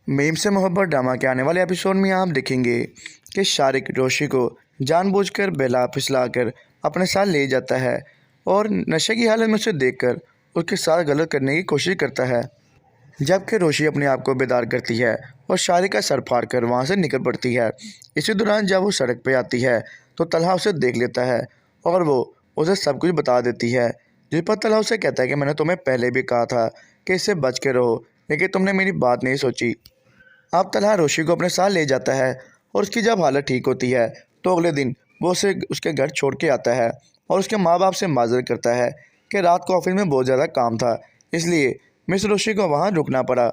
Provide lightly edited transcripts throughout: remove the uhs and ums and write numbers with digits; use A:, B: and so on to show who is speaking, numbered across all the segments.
A: Meme से मोहब्बत drama के आने वाले एपिसोड में आप देखेंगे कि शारिक रोशी को जानबूझकर बेला फिसलाकर अपने साथ ले जाता है और नशे की हालत में उसे देखकर उसके साथ गलत करने की कोशिश करता है। जबकि रोशी अपने आप को बेदार करती है और शारिक का सर फाड़कर वहां से निकल पड़ती है। इसी दौरान जब वो सड़क पर आती है तो तलहा उसे देख लेता है और वो उसे सब कुछ बता देती है, जिस पर तलहा उसे कहता है कि मैंने तुम्हें पहले भी कहा था कि इससे बच के रहो, लेकिन तुमने मेरी बात नहीं सोची। अब तलहा रोशी को अपने साथ ले जाता है और उसकी जब हालत ठीक होती है तो अगले दिन वो उसे उसके घर छोड़ के आता है और उसके माँ बाप से माजरत करता है कि रात को ऑफिस में बहुत ज़्यादा काम था, इसलिए मिस रोशी को वहाँ रुकना पड़ा।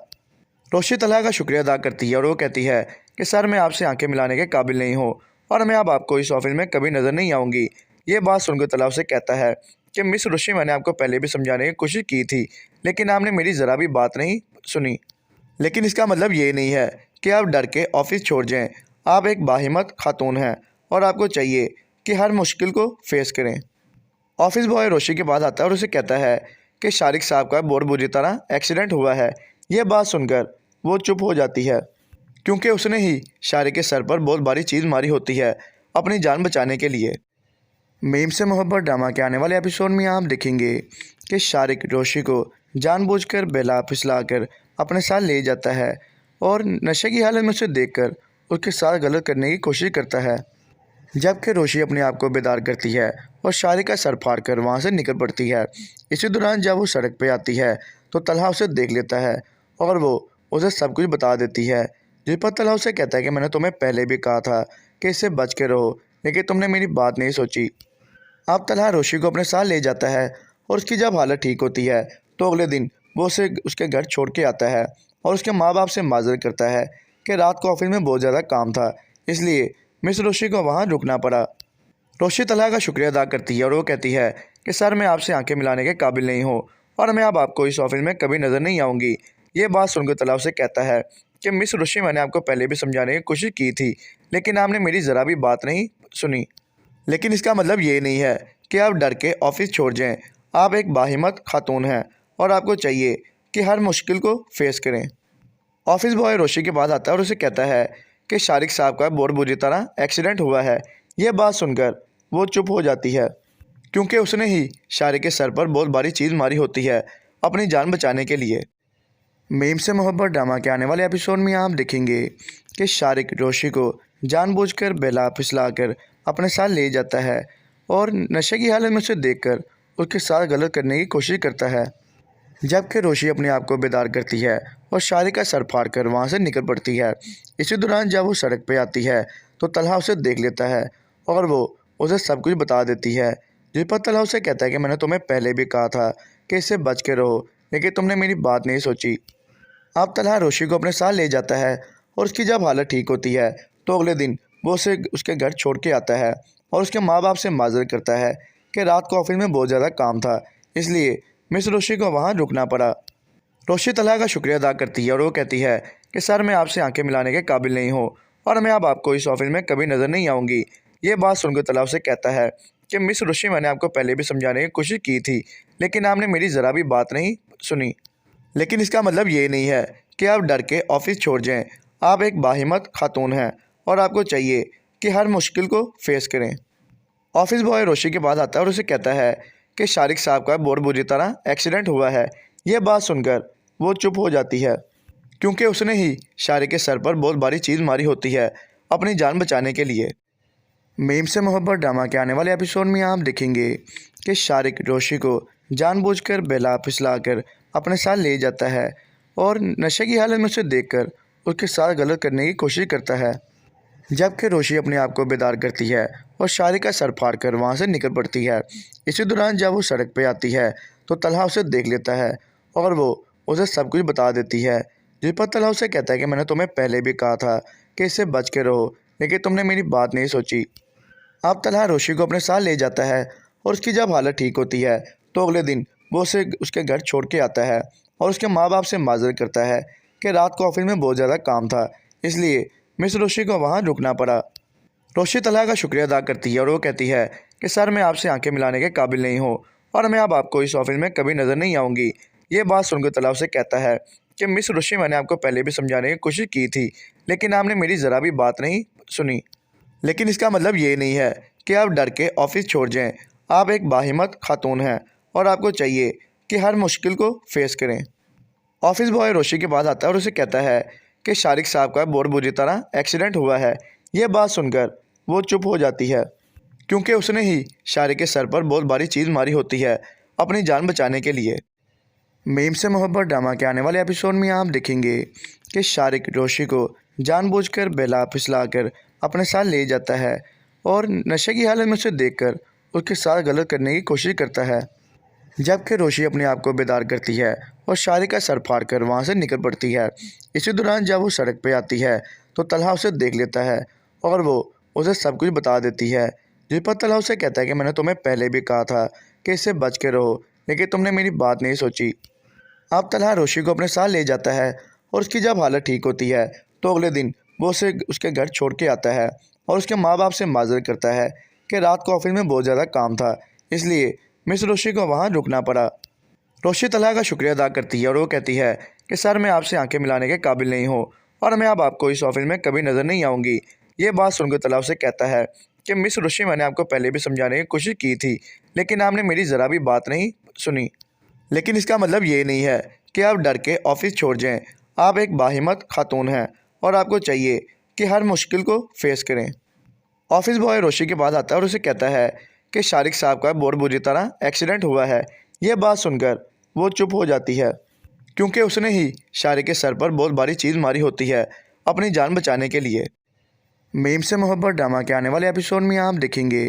A: रोशी तलहा का शुक्रिया अदा करती है और वो कहती है कि सर मैं आपसे आंखें मिलाने के काबिल नहीं हूँ और मैं अब आपको इस ऑफिस में कभी नज़र नहीं आऊँगी। ये बात सुनकर तलहा उसे कहता है कि मिस रोशी मैंने आपको पहले भी समझाने की कोशिश की थी, लेकिन आपने मेरी ज़रा भी बात नहीं सुनी। लेकिन इसका मतलब ये नहीं है कि आप डर के ऑफिस छोड़ जाएं। आप एक बाहिम्मत खातून हैं और आपको चाहिए कि हर मुश्किल को फेस करें। ऑफिस बॉय रोशी के पास आता है और उसे कहता है कि शारिक साहब का बहुत बुरी तरह एक्सीडेंट हुआ है। यह बात सुनकर वो चुप हो जाती है, क्योंकि उसने ही शारिक के सर पर बहुत भारी चीज़ मारी होती है अपनी जान बचाने के लिए। मीम से मोहब्बत ड्रामा के आने वाले एपिसोड में आप देखेंगे कि शारिक रोशी को जानबूझकर बेला फिसलाकर अपने साथ ले जाता है और नशे की हालत में उसे देखकर उसके साथ गलत करने की कोशिश करता है। जबकि रोशी अपने आप को बेदार करती है और शारिक का सर फाड़कर वहां से निकल पड़ती है। इसी दौरान जब वो सड़क पर आती है तो तलहा उसे देख लेता है और वो उसे सब कुछ बता देती है, जिस पर तलहा उसे कहता है कि मैंने तुम्हें पहले भी कहा था कि इससे बच के रहो, लेकिन तुमने मेरी बात नहीं सोची। अब तलहा रोशी को अपने साथ ले जाता है और उसकी जब हालत ठीक होती है तो अगले दिन वो उसे उसके घर छोड़ के आता है और उसके माँ बाप से माजरत करता है कि रात को ऑफिस में बहुत ज़्यादा काम था, इसलिए मिस रोशी को वहाँ रुकना पड़ा। रोशी तलहा का शुक्रिया अदा करती है और वो कहती है कि सर मैं आपसे आंखें मिलाने के काबिल नहीं हूँ और मैं अब आपको इस ऑफिस में कभी नज़र नहीं आऊँगी। ये बात सुनकर तलहा उसे कहता है कि मिस रोशी मैंने आपको पहले भी समझाने की कोशिश की थी, लेकिन आपने मेरी ज़रा भी बात नहीं सुनी। लेकिन इसका मतलब ये नहीं है कि आप डर के ऑफिस छोड़ जाएं। आप एक बाहिम्मत खातून हैं और आपको चाहिए कि हर मुश्किल को फेस करें। ऑफिस बॉय रोशी के पास आता है और उसे कहता है कि शारिक साहब का बहुत बुरी तरह एक्सीडेंट हुआ है। यह बात सुनकर वो चुप हो जाती है, क्योंकि उसने ही शारिक के सर पर बहुत भारी चीज़ मारी होती है अपनी जान बचाने के लिए। मीम से मोहब्बत ड्रामा के आने वाले एपिसोड में आप देखेंगे कि शारिक रोशी को जानबूझकर बेला फिसलाकर अपने साथ ले जाता है और नशे की हालत में उसे देखकर उसके साथ गलत करने की कोशिश करता है। जबकि रोशी अपने आप को बेदार करती है और शारिक का सर फाड़कर वहां से निकल पड़ती है। इसी दौरान जब वो सड़क पर आती है तो तलहा उसे देख लेता है और वो उसे सब कुछ बता देती है, जिस पर तलहा उसे कहता है कि मैंने तुम्हें पहले भी कहा था कि इससे बच के रहो, लेकिन तुमने मेरी बात नहीं सोची। अब तलहा रोशी को अपने साथ ले जाता है और उसकी जब हालत ठीक होती है तो अगले दिन वो उसे उसके घर छोड़ के आता है और उसके माँ बाप से माजरत करता है कि रात को ऑफिस में बहुत ज़्यादा काम था, इसलिए मिस रोशी को वहाँ रुकना पड़ा। रोशी तलहा का शुक्रिया अदा करती है और वो कहती है कि सर मैं आपसे आंखें मिलाने के काबिल नहीं हूँ और मैं अब आपको इस ऑफिस में कभी नज़र नहीं आऊँगी। ये बात सुनकर तलहा उसे कहता है कि मिस रोशी मैंने आपको पहले भी समझाने की कोशिश की थी, लेकिन आपने मेरी ज़रा भी बात नहीं सुनी। लेकिन इसका मतलब ये नहीं है कि आप डर के ऑफिस छोड़ जाएं। आप एक बाहिम्मत खातून हैं और आपको चाहिए कि हर मुश्किल को फेस करें। ऑफिस बॉय रोशी के पास आता है और उसे कहता है कि शारिक साहब का बहुत बुरी तरह एक्सीडेंट हुआ है। यह बात सुनकर वो चुप हो जाती है, क्योंकि उसने ही शारिक के सर पर बहुत भारी चीज़ मारी होती है अपनी जान बचाने के लिए। मीम से मोहब्बत ड्रामा के आने वाले एपिसोड में आप देखेंगे कि शारिक रोशी को जानबूझकर बेला फिसलाकर अपने साथ ले जाता है और नशे की हालत में उसे देखकर उसके साथ गलत करने की कोशिश करता है। जबकि रोशी अपने आप को बेदार करती है और शारिक का सर फाड़कर वहां से निकल पड़ती है। इसी दौरान जब वो सड़क पर आती है तो तलहा उसे देख लेता है और वो उसे सब कुछ बता देती है, जिस पर तलहा उसे कहता है कि मैंने तुम्हें पहले भी कहा था कि इससे बच के रहो, लेकिन तुमने मेरी बात नहीं सोची। अब तलहा रोशी को अपने साथ ले जाता है और उसकी जब हालत ठीक होती है तो अगले दिन वो उसे उसके घर छोड़ के आता है और उसके माँ बाप से माजरत करता है कि रात को ऑफिस में बहुत ज़्यादा काम था, इसलिए मिस रोशी को वहाँ रुकना पड़ा। रोशी तलहा का शुक्रिया अदा करती है और वो कहती है कि सर मैं आपसे आंखें मिलाने के काबिल नहीं हूँ और मैं अब आपको इस ऑफिस में कभी नज़र नहीं आऊँगी। ये बात सुनकर तलहा उसे कहता है कि मिस रुशि, मैंने आपको पहले भी समझाने की कोशिश की थी, लेकिन आपने मेरी ज़रा भी बात नहीं सुनी। लेकिन इसका मतलब ये नहीं है कि आप डर के ऑफिस छोड़ जाएं। आप एक बाहिम्मत खातून हैं और आपको चाहिए कि हर मुश्किल को फेस करें। ऑफिस बॉय रोशी के पास आता है और उसे कहता है कि शारिक साहब का बहुत बुरी तरह एक्सीडेंट हुआ है। यह बात सुनकर वो चुप हो जाती है, क्योंकि उसने ही शारिक के सर पर बहुत भारी चीज़ मारी होती है अपनी जान बचाने के लिए। मीम से मोहब्बत ड्रामा के आने वाले एपिसोड में आप देखेंगे कि शारिक रोशी को जानबूझकर बेला फिसला कर अपने साथ ले जाता है और नशे की हालत में उसे देखकर उसके साथ गलत करने की कोशिश करता है। जबकि रोशी अपने आप को बेदार करती है और शारिक का सर फाड़ कर वहाँ से निकल पड़ती है। इसी दौरान जब वो सड़क पर आती है तो तलहा उसे देख लेता है और वो उसे सब कुछ बता देती है, जिस पर तलहा उसे कहता है कि मैंने तुम्हें पहले भी कहा था कि इससे बच के रहो, लेकिन तुमने मेरी बात नहीं सोची। अब तलहा रोशी को अपने साथ ले जाता है और उसकी जब हालत ठीक होती है तो अगले दिन वो उसे उसके घर छोड़ के आता है और उसके माँ बाप से माजरत करता है कि रात को ऑफिस में बहुत ज़्यादा काम था, इसलिए मिस रोशी को वहाँ रुकना पड़ा। रोशी तलहा का शुक्रिया अदा करती है और वो कहती है कि सर, मैं आपसे आंखें मिलाने के काबिल नहीं हूँ और मैं अब आपको इस ऑफिस में कभी नज़र नहीं आऊँगी। ये बात सुनकर तलहा उसे कहता है कि मिस रोशी, मैंने आपको पहले भी समझाने की कोशिश की थी, लेकिन आपने मेरी ज़रा भी बात नहीं सुनी। लेकिन इसका मतलब ये नहीं है कि आप डर के ऑफिस छोड़ जाएं। आप एक बाहिम्मत खातून हैं और आपको चाहिए कि हर मुश्किल को फेस करें। ऑफिस बॉय रोशी के पास आता है और उसे कहता है कि शारिक साहब का बहुत बुरी तरह एक्सीडेंट हुआ है। यह बात सुनकर वो चुप हो जाती है, क्योंकि उसने ही शारिक के सर पर बहुत भारी चीज़ मारी होती है अपनी जान बचाने के लिए। मीम से मोहब्बत ड्रामा के आने वाले एपिसोड में आप देखेंगे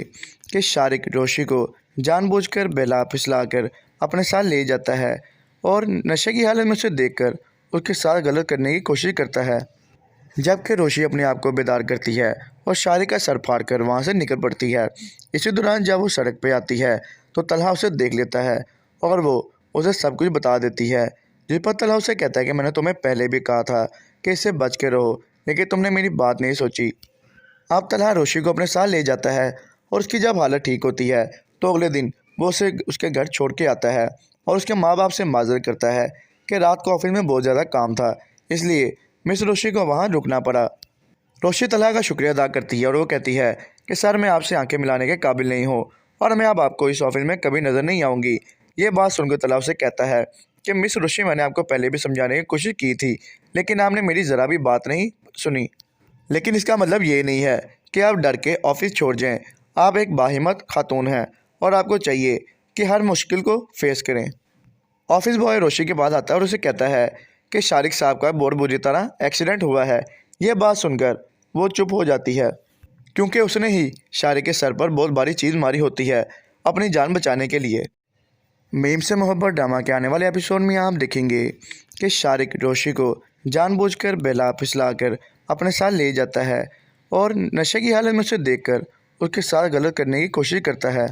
A: कि शारिक रोशी को जानबूझकर बेला फिसला कर अपने साथ ले जाता है और नशे की हालत में उसे देखकर उसके साथ गलत करने की कोशिश करता है। जबकि रोशी अपने आप को बेदार करती है और शारिक का सर फाड़ कर वहाँ से निकल पड़ती है। इसी दौरान जब वो सड़क पर आती है तो तलहा उसे देख लेता है और वो उसे सब कुछ बता देती है, जिस पर तलहा उसे कहता है कि मैंने तुम्हें पहले भी कहा था कि इससे बच के रहो, लेकिन तुमने मेरी बात नहीं सोची। अब तलहा रोशी को अपने साथ ले जाता है और उसकी जब हालत ठीक होती है तो अगले दिन वो उसे उसके घर छोड़ के आता है और उसके माँ बाप से माजरत करता है कि रात को ऑफिस में बहुत ज़्यादा काम था, इसलिए मिस रोशी को वहाँ रुकना पड़ा। रोशी तलहा का शुक्रिया अदा करती है और वो कहती है कि सर, मैं आपसे आंखें मिलाने के काबिल नहीं हूँ और मैं अब आपको इस ऑफिस में कभी नज़र नहीं आऊँगी। ये बात सुनकर तलहा उसे कहता है कि मिस रोशी, मैंने आपको पहले भी समझाने की कोशिश की थी, लेकिन आपने मेरी ज़रा भी बात नहीं सुनी। लेकिन इसका मतलब ये नहीं है कि आप डर के ऑफिस छोड़ जाएं। आप एक बाहिम्मत खातून हैं और आपको चाहिए कि हर मुश्किल को फेस करें। ऑफिस बॉय रोशी के पास आता है और उसे कहता है कि शारिक साहब का बहुत बुरी तरह एक्सीडेंट हुआ है। यह बात सुनकर वो चुप हो जाती है, क्योंकि उसने ही शारिक के सर पर बहुत भारी चीज़ मारी होती है अपनी जान बचाने के लिए। मीम से मोहब्बत ड्रामा के आने वाले एपिसोड में आप देखेंगे कि शारिक रोशी को जानबूझकर बेला फिसला कर अपने साथ ले जाता है और नशे की हालत में उसे देखकर उसके साथ गलत करने की कोशिश करता है।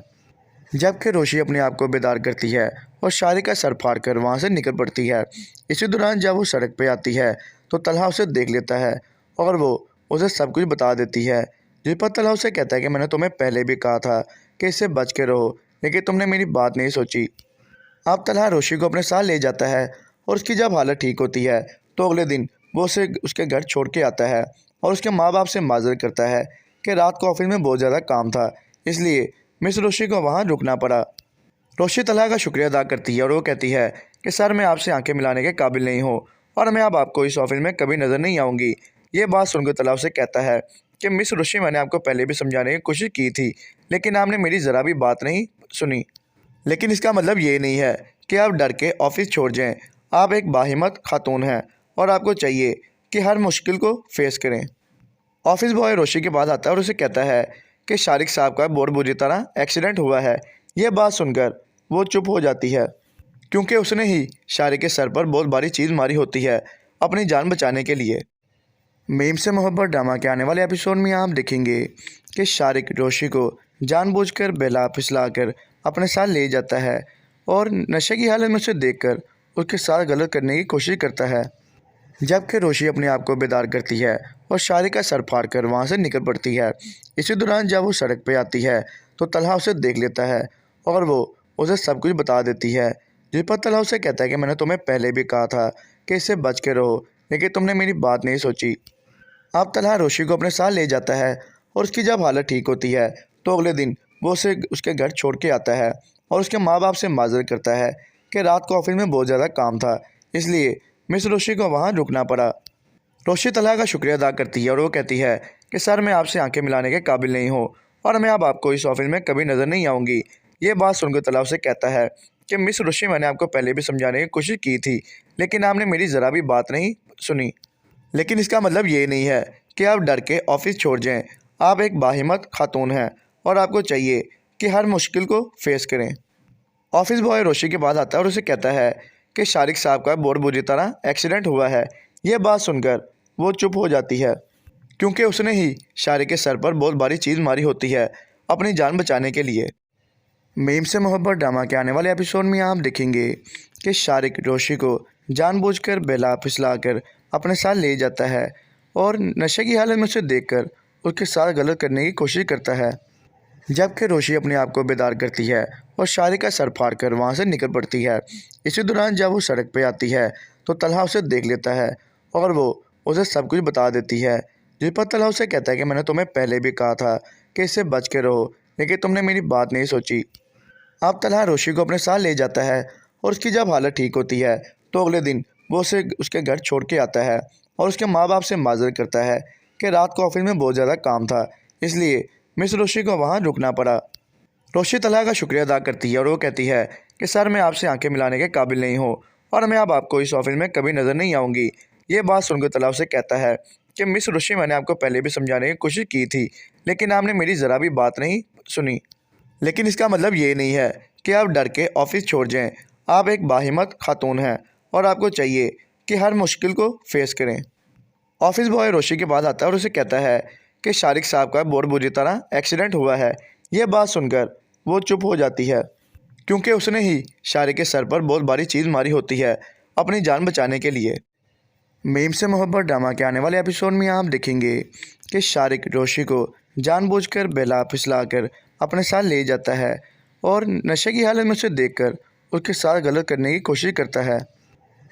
A: जबकि रोशी अपने आप को बेदार करती है और शारिक का सर फाड़ कर वहाँ से निकल पड़ती है। इसी दौरान जब वो सड़क पर आती है तो तलहा उसे देख लेता है और वो उसे सब कुछ बता देती है, जिस पर तलहा उसे कहता है कि मैंने तुम्हें पहले भी कहा था कि इससे बच के रहो, लेकिन तुमने मेरी बात नहीं सोची। अब तलहा रोशी को अपने साथ ले जाता है और उसकी जब हालत ठीक होती है तो अगले दिन वो उसे उसके घर छोड़ के आता है और उसके माँ बाप से माजरत करता है कि रात को ऑफिस में बहुत ज़्यादा काम था, इसलिए मिस रोशी को वहाँ रुकना पड़ा। रोशी तलहा का शुक्रिया अदा करती है और वो कहती है कि सर, मैं आपसे आंखें मिलाने के काबिल नहीं हूँ और मैं अब आपको इस ऑफिस में कभी नज़र नहीं आऊँगी। ये बात सुनकर तलहा उसे कहता है कि मिस रोशी, मैंने आपको पहले भी समझाने की कोशिश की थी, लेकिन आपने मेरी ज़रा भी बात नहीं सुनी। लेकिन इसका मतलब ये नहीं है कि आप डर के ऑफिस छोड़ जाएं। आप एक बाहिम्मत खातून हैं और आपको चाहिए कि हर मुश्किल को फेस करें। ऑफिस बॉय रोशी के पास आता है और उसे कहता है कि शारिक साहब का बहुत बुरी तरह एक्सीडेंट हुआ है। यह बात सुनकर वो चुप हो जाती है, क्योंकि उसने ही शारिक के सर पर बहुत भारी चीज़ मारी होती है अपनी जान बचाने के लिए। मीम से मोहब्बत ड्रामा के आने वाले एपिसोड में आप देखेंगे कि शारिक रोशी को जानबूझकर बेला फिसला कर अपने साथ ले जाता है और नशे की हालत में उसे देखकर उसके साथ गलत करने की कोशिश करता है। जबकि रोशी अपने आप को बेदार करती है और शारिक का सर फाड़ कर वहाँ से निकल पड़ती है। इसी दौरान जब वो सड़क पर आती है तो तलहा उसे देख लेता है और वो उसे सब कुछ बता देती है, जिस पर तलहा उसे कहता है कि मैंने तुम्हें पहले भी कहा था कि इससे बच के रहो, लेकिन तुमने मेरी बात नहीं सोची। अब तलहा रोशी को अपने साथ ले जाता है और उसकी जब हालत ठीक होती है तो अगले दिन वो उसे उसके घर छोड़ के आता है और उसके माँ बाप से माजरत करता है कि रात को ऑफिस में बहुत ज़्यादा काम था, इसलिए मिस रोशी को वहाँ रुकना पड़ा। रोशी तलहा का शुक्रिया अदा करती है और वो कहती है कि सर, मैं आपसे आंखें मिलाने के काबिल नहीं हूँ और मैं अब आपको इस ऑफिस में कभी नज़र नहीं आऊँगी। ये बात सुनकर तलहा उसे कहता है कि मिस रोशी, मैंने आपको पहले भी समझाने की कोशिश की थी, लेकिन आपने मेरी ज़रा भी बात नहीं सुनी। लेकिन इसका मतलब ये नहीं है कि आप डर के ऑफिस छोड़ जाएं। आप एक बाहिम्मत खातून हैं और आपको चाहिए कि हर मुश्किल को फेस करें। ऑफिस बॉय रोशी के पास आता है और उसे कहता है कि शारिक साहब का बहुत बुरी तरह एक्सीडेंट हुआ है। यह बात सुनकर वो चुप हो जाती है, क्योंकि उसने ही शारिक के सर पर बहुत भारी चीज़ मारी होती है अपनी जान बचाने के लिए। मीम से मोहब्बत ड्रामा के आने वाले एपिसोड में आप देखेंगे कि शारिक रोशी को जानबूझकर बहला फिसला कर अपने साथ ले जाता है और नशे की हालत में उसे देखकर उसके साथ गलत करने की कोशिश करता है, जबकि रोशी अपने आप को बेदार करती है और शारिक का सर फाड़ कर वहाँ से निकल पड़ती है। इसी दौरान जब वो सड़क पर आती है तो तलहा उसे देख लेता है और वो उसे सब कुछ बता देती है, जिस पर तलहा उसे कहता है कि मैंने तुम्हें पहले भी कहा था कि इससे बच के रहो, लेकिन तुमने मेरी बात नहीं सोची। अब तलहा रोशी को अपने साथ ले जाता है और उसकी जब हालत ठीक होती है तो अगले दिन वो उसे उसके घर छोड़ के आता है और उसके माँ बाप से माजरत करता है कि रात को ऑफिस में बहुत ज़्यादा काम था, इसलिए मिस रोशी को वहाँ रुकना पड़ा। रोशी तलहा का शुक्रिया अदा करती है और वो कहती है कि सर, मैं आपसे आंखें मिलाने के काबिल नहीं हूँ और मैं अब आपको इस ऑफिस में कभी नज़र नहीं आऊँगी। ये बात सुनकर तलहा उसे कहता है कि मिस रोशी, मैंने आपको पहले भी समझाने की कोशिश की थी, लेकिन आपने मेरी ज़रा भी बात नहीं सुनी। लेकिन इसका मतलब ये नहीं है कि आप डर के ऑफिस छोड़ जाएं। आप एक बाहिम्मत खातून हैं और आपको चाहिए कि हर मुश्किल को फेस करें। ऑफिस बॉय रोशी के पास आता है और उसे कहता है कि शारिक साहब का बहुत बुरी तरह एक्सीडेंट हुआ है। यह बात सुनकर वो चुप हो जाती है, क्योंकि उसने ही शारिक के सर पर बहुत भारी चीज़ मारी होती है अपनी जान बचाने के लिए। मीम से मोहब्बत ड्रामा के आने वाले एपिसोड में आप देखेंगे कि शारिक रोशी को जानबूझकर बहला फिसला कर अपने साथ ले जाता है और नशे की हालत में उसे देखकर उसके साथ गलत करने की कोशिश करता है,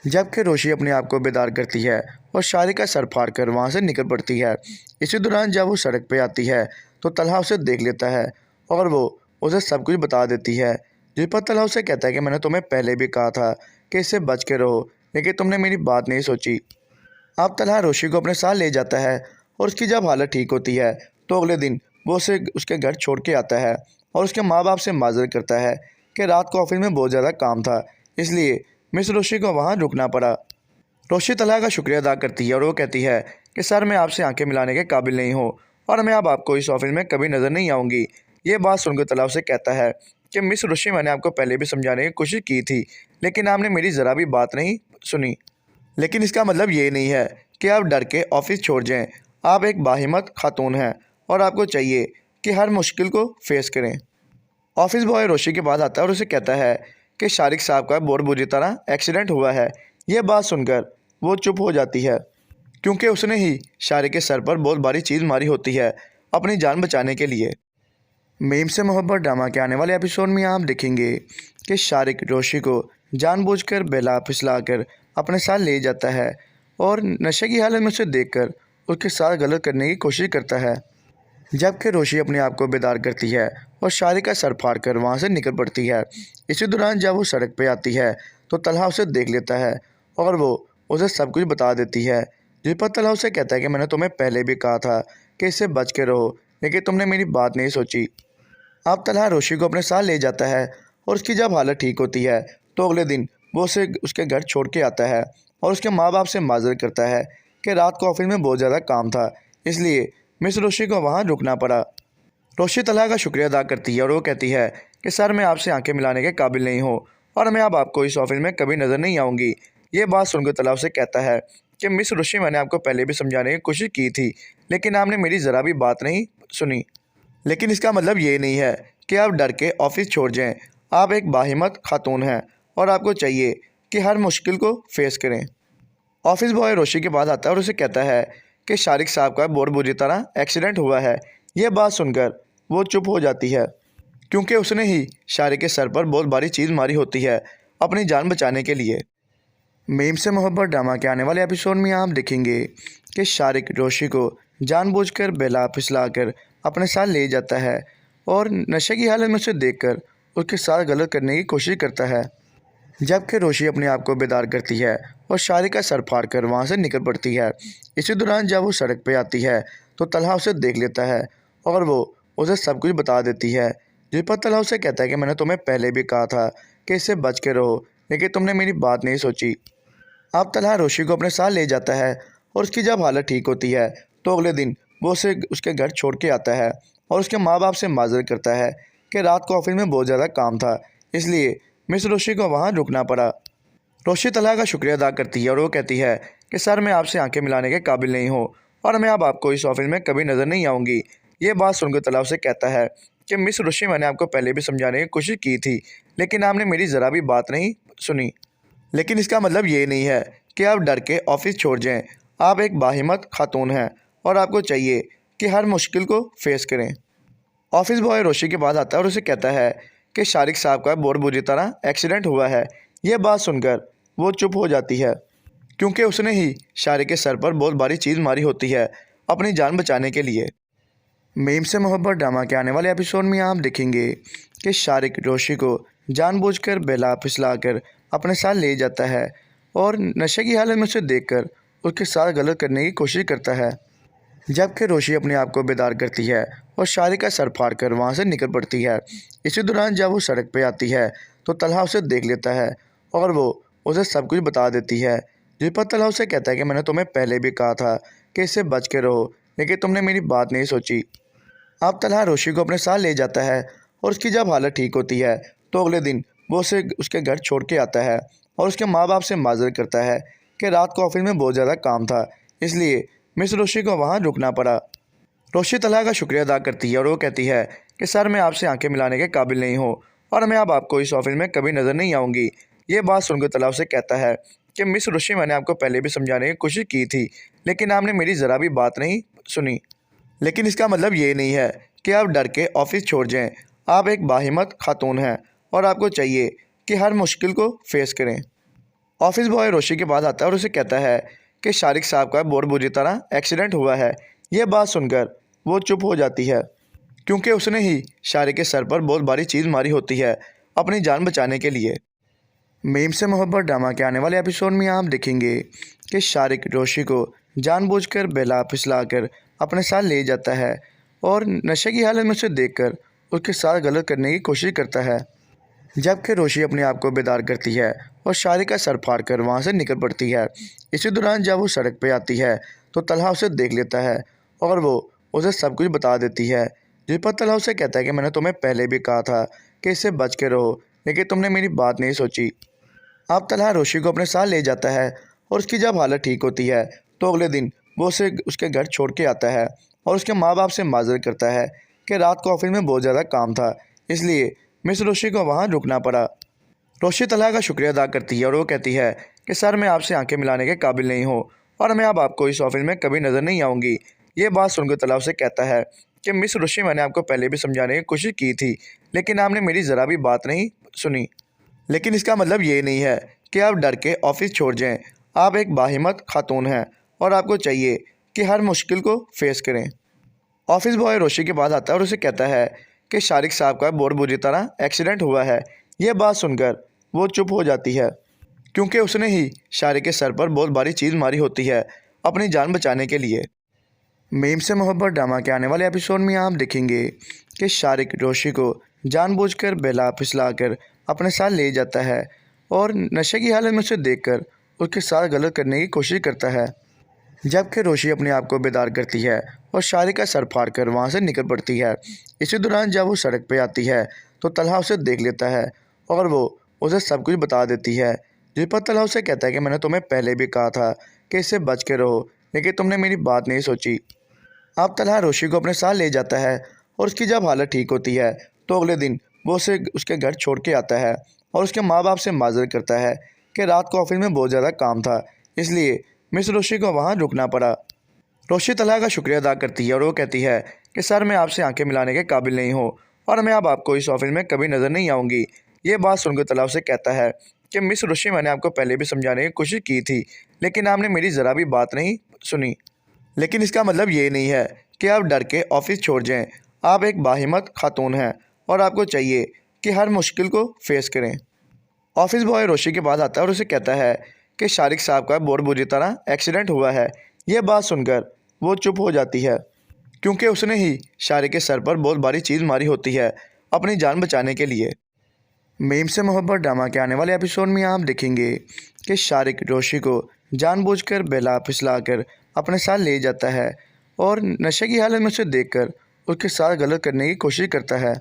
A: जबकि रोशी अपने आप को बेदार करती है और शारिक का सर फाड़ कर वहाँ से निकल पड़ती है। इसी दौरान जब वो सड़क पर आती है तो तलहा उसे देख लेता है और वो उसे सब कुछ बता देती है, जिस पर तलहा उसे कहता है कि मैंने तुम्हें पहले भी कहा था कि इससे बच के रहो, लेकिन तुमने मेरी बात नहीं सोची। अब तलहा रोशी को अपने साथ ले जाता है और उसकी जब हालत ठीक होती है तो अगले दिन वो उसे उसके घर छोड़ के आता है और उसके माँ बाप से माजरत करता है कि रात को ऑफिस में बहुत ज़्यादा काम था, इसलिए मिस रोशी को वहाँ रुकना पड़ा। रोशी तलहा का शुक्रिया अदा करती है और वो कहती है कि सर, मैं आपसे आंखें मिलाने के काबिल नहीं हूँ और मैं अब आपको इस ऑफिस में कभी नज़र नहीं आऊँगी। ये बात सुनकर तलहा उसे कहता है कि मिस रोशी, मैंने आपको पहले भी समझाने की कोशिश की थी, लेकिन आपने मेरी ज़रा भी बात नहीं सुनी। लेकिन इसका मतलब ये नहीं है कि आप डर के ऑफिस छोड़ जाएं। आप एक बाहिम्मत खातून हैं और आपको चाहिए कि हर मुश्किल को फेस करें। ऑफिस बॉय रोशी के पास आता है और उसे कहता है कि शारिक साहब का बहुत बुरी तरह एक्सीडेंट हुआ है। यह बात सुनकर वो चुप हो जाती है, क्योंकि उसने ही शारिक के सर पर बहुत भारी चीज़ मारी होती है अपनी जान बचाने के लिए। मीम से मोहब्बत ड्रामा के आने वाले एपिसोड में आप देखेंगे कि शारिक रोशी को जानबूझकर बहला फिसला कर अपने साथ ले जाता है और नशे की हालत में उसे देखकर उसके साथ गलत करने की कोशिश करता है, जबकि रोशी अपने आप को बेदार करती है और शारिक का सर फाड़ कर वहाँ से निकल पड़ती है। इसी दौरान जब वो सड़क पर आती है तो तलहा उसे देख लेता है और वो उसे सब कुछ बता देती है, जिस पर तलहा उसे कहता है कि मैंने तुम्हें पहले भी कहा था कि इससे बच के रहो, लेकिन तुमने मेरी बात नहीं सोची। अब तलहा रोशी को अपने साथ ले जाता है और उसकी जब हालत ठीक होती है तो अगले दिन वो उसे उसके घर छोड़ के आता है और उसके माँ बाप से माजरत करता है कि रात को ऑफिस में बहुत ज़्यादा काम था, इसलिए मिस रोशी को वहाँ रुकना पड़ा। रोशी तलहा का शुक्रिया अदा करती है और वो कहती है कि सर, मैं आपसे आंखें मिलाने के काबिल नहीं हूँ और मैं अब आपको इस ऑफिस में कभी नज़र नहीं आऊँगी। ये बात सुनकर तलहा उसे कहता है कि मिस रोशी, मैंने आपको पहले भी समझाने की कोशिश की थी, लेकिन आपने मेरी ज़रा भी बात नहीं सुनी। लेकिन इसका मतलब ये नहीं है कि आप डर के ऑफिस छोड़ जाएं। आप एक बाहिम्मत खातून हैं और आपको चाहिए कि हर मुश्किल को फेस करें। ऑफिस बॉय रोशी के पास आता है और उसे कहता है कि शारिक साहब का बहुत बुरी तरह एक्सीडेंट हुआ है। यह बात सुनकर वो चुप हो जाती है, क्योंकि उसने ही शारिक के सर पर बहुत भारी चीज़ मारी होती है अपनी जान बचाने के लिए। मीम से मोहब्बत ड्रामा के आने वाले एपिसोड में आप देखेंगे कि शारिक रोशी को जानबूझकर बेला फिसलाकर अपने साथ ले जाता है और नशे की हालत में उसे देखकर उसके साथ गलत करने की कोशिश करता है। जबकि रोशी अपने आप को बेदार करती है और शारिक का सर फाड़ कर वहाँ से निकल पड़ती है। इसी दौरान जब वो सड़क पर आती है तो तलहा उसे देख लेता है और वो उसे सब कुछ बता देती है। जिस पर तलहा उसे कहता है कि मैंने तुम्हें पहले भी कहा था कि इससे बच के रहो, लेकिन तुमने मेरी बात नहीं सोची। अब तलहा रोशी को अपने साथ ले जाता है और उसकी जब हालत ठीक होती है तो अगले दिन वो उसे उसके घर छोड़ के आता है और उसके माँ बाप से माजरत करता है कि रात को ऑफिस में बहुत ज़्यादा काम था, इसलिए मिस रोशी को वहाँ रुकना पड़ा। रोशी तलहा का शुक्रिया अदा करती है और वो कहती है कि सर मैं आपसे आंखें मिलाने के काबिल नहीं हूँ और मैं अब आपको इस ऑफिस में कभी नज़र नहीं आऊँगी। ये बात सुनकर तलहा उसे कहता है कि मिस रोशी मैंने आपको पहले भी समझाने की कोशिश की थी, लेकिन आपने मेरी ज़रा भी बात नहीं सुनी। लेकिन इसका मतलब ये नहीं है कि आप डर के ऑफिस छोड़ जाएं। आप एक बाहिम्मत खातून हैं और आपको चाहिए कि हर मुश्किल को फेस करें। ऑफिस बॉय रोशी के पास आता है और उसे कहता है कि शारिक साहब का बहुत बुरी तरह एक्सीडेंट हुआ है। यह बात सुनकर वो चुप हो जाती है क्योंकि उसने ही शारिक के सर पर बहुत भारी चीज़ मारी होती है अपनी जान बचाने के लिए। मीम से मोहब्बत ड्रामा के आने वाले एपिसोड में आप देखेंगे कि शारिक रोशी को जानबूझकर बेला फिसलाकर अपने साथ ले जाता है और नशे की हालत में उसे देखकर उसके साथ गलत करने की कोशिश करता है। जबकि रोशी अपने आप को बेदार करती है और शारिक का सर फाड़ कर वहाँ से निकल पड़ती है। इसी दौरान जब वो सड़क पर आती है तो तलहा उसे देख लेता है और वो उसे सब कुछ बता देती है। जिस पर तलहा उसे कहता है कि मैंने तुम्हें पहले भी कहा था कि इससे बच के रहो, लेकिन तुमने मेरी बात नहीं सोची। अब तलहा रोशी को अपने साथ ले जाता है और उसकी जब हालत ठीक होती है तो अगले दिन वो उसे उसके घर छोड़ के आता है और उसके माँ बाप से माजरत करता है कि रात को ऑफिस में बहुत ज़्यादा काम था, इसलिए मिस रोशी को वहाँ रुकना पड़ा। रोशी तलहा का शुक्रिया अदा करती है और वो कहती है कि सर मैं आपसे आंखें मिलाने के काबिल नहीं हूँ और मैं अब आपको इस ऑफिस में कभी नज़र नहीं आऊँगी। ये बात सुनकर तलहा उसे कहता है कि मिस रोशी मैंने आपको पहले भी समझाने की कोशिश की थी, लेकिन आपने मेरी ज़रा भी बात नहीं सुनी। लेकिन इसका मतलब ये नहीं है कि आप डर के ऑफिस छोड़ जाएं। आप एक बाहिम्मत खातून हैं और आपको चाहिए कि हर मुश्किल को फेस करें। ऑफिस बॉय रोशी के पास आता है और उसे कहता है कि शारिक साहब का बहुत बुरी तरह एक्सीडेंट हुआ है। यह बात सुनकर वो चुप हो जाती है क्योंकि उसने ही शारिक के सर पर बहुत भारी चीज़ मारी होती है अपनी जान बचाने के लिए। मीम से मोहब्बत ड्रामा के आने वाले एपिसोड में आप देखेंगे कि शारिक रोशी को जानबूझकर बेला फिसलाकर अपने साथ ले जाता है और नशे की हालत में उसे देखकर उसके साथ गलत करने की कोशिश करता है। जबकि रोशी अपने आप को बेदार करती है और शारिक का सर फाड़ कर वहाँ से निकल पड़ती है। इसी दौरान जब वो सड़क पर आती है तो तलहा उसे देख लेता है और वो उसे सब कुछ बता देती है। जिस पर तलहा उसे कहता है कि मैंने तुम्हें पहले भी कहा था कि इससे बच के रहो, लेकिन तुमने मेरी बात नहीं सोची। अब तलहा रोशी को अपने साथ ले जाता है और उसकी जब हालत ठीक होती है तो अगले दिन वो उसे उसके घर छोड़ के आता है और उसके माँ बाप से माजरत करता है कि रात को ऑफिस में बहुत ज़्यादा काम था, इसलिए मिस रोशी को वहाँ रुकना पड़ा। रोशी तलहा का शुक्रिया अदा करती है और वो कहती है कि सर मैं आपसे आंखें मिलाने के काबिल नहीं हूँ और मैं अब आपको इस ऑफिस में कभी नज़र नहीं आऊँगी। ये बात सुनकर तलहा उसे कहता है कि मिस रोशी मैंने आपको पहले भी समझाने की कोशिश की थी, लेकिन आपने मेरी ज़रा भी बात नहीं सुनी। लेकिन इसका मतलब ये नहीं है कि आप डर के ऑफिस छोड़ जाएं। आप एक बाहिम्मत खातून हैं और आपको चाहिए कि हर मुश्किल को फेस करें। ऑफिस बॉय रोशी के पास आता है और उसे कहता है कि शारिक साहब का बहुत बुरी तरह एक्सीडेंट हुआ है। यह बात सुनकर वो चुप हो जाती है क्योंकि उसने ही शारिक के सर पर बहुत भारी चीज़ मारी होती है अपनी जान बचाने के लिए। मीम से मोहब्बत ड्रामा के आने वाले एपिसोड में आप देखेंगे कि शारिक रोशी को जानबूझकर बेला फिसलाकर अपने साथ ले जाता है और नशे की हालत में उसे देखकर उसके साथ गलत करने की कोशिश करता है। जबकि रोशी अपने आप को बेदार करती है और शारिक का सर फाड़ कर वहाँ से निकल पड़ती है। इसी दौरान जब वो सड़क पर आती है तो तलहा उसे देख लेता है और वो उसे सब कुछ बता देती है। जिस पर तलहा उसे कहता है कि मैंने तुम्हें पहले भी कहा था कि इससे बच के रहो, लेकिन तुमने मेरी बात नहीं सोची। अब तलहा रोशी को अपने साथ ले जाता है और उसकी जब हालत ठीक होती है तो अगले दिन वो उसे उसके घर छोड़ के आता है और उसके माँ बाप से माजरत करता है कि रात को ऑफिस में बहुत ज़्यादा काम था, इसलिए मिस रोशी को वहाँ रुकना पड़ा। रोशी तलहा का शुक्रिया अदा करती है और वो कहती है कि सर मैं आपसे आंखें मिलाने के काबिल नहीं हूँ और मैं अब आपको इस ऑफिस में कभी नज़र नहीं आऊँगी। ये बात सुनकर तलहा उसे कहता है कि मिस रोशी, मैंने आपको पहले भी समझाने की कोशिश की थी, लेकिन आपने मेरी ज़रा भी बात नहीं सुनी। लेकिन इसका मतलब ये नहीं है कि आप डर के ऑफिस छोड़ जाएं। आप एक बाहिम्मत खातून हैं और आपको चाहिए कि हर मुश्किल को फेस करें। ऑफिस बॉय रोशी के पास आता है और उसे कहता है कि शारिक साहब का बहुत बुरी तरह एक्सीडेंट हुआ है। यह बात सुनकर वो चुप हो जाती है, क्योंकि उसने ही शारिक के सर पर बहुत भारी चीज़ मारी होती है अपनी जान बचाने के लिए। मीम से मोहब्बत ड्रामा के आने वाले एपिसोड में आप देखेंगे कि शारिक रोशी को जानबूझकर बहला फिसला कर अपने साथ ले जाता है और नशे की हालत में उसे देखकर उसके साथ गलत करने की कोशिश करता है।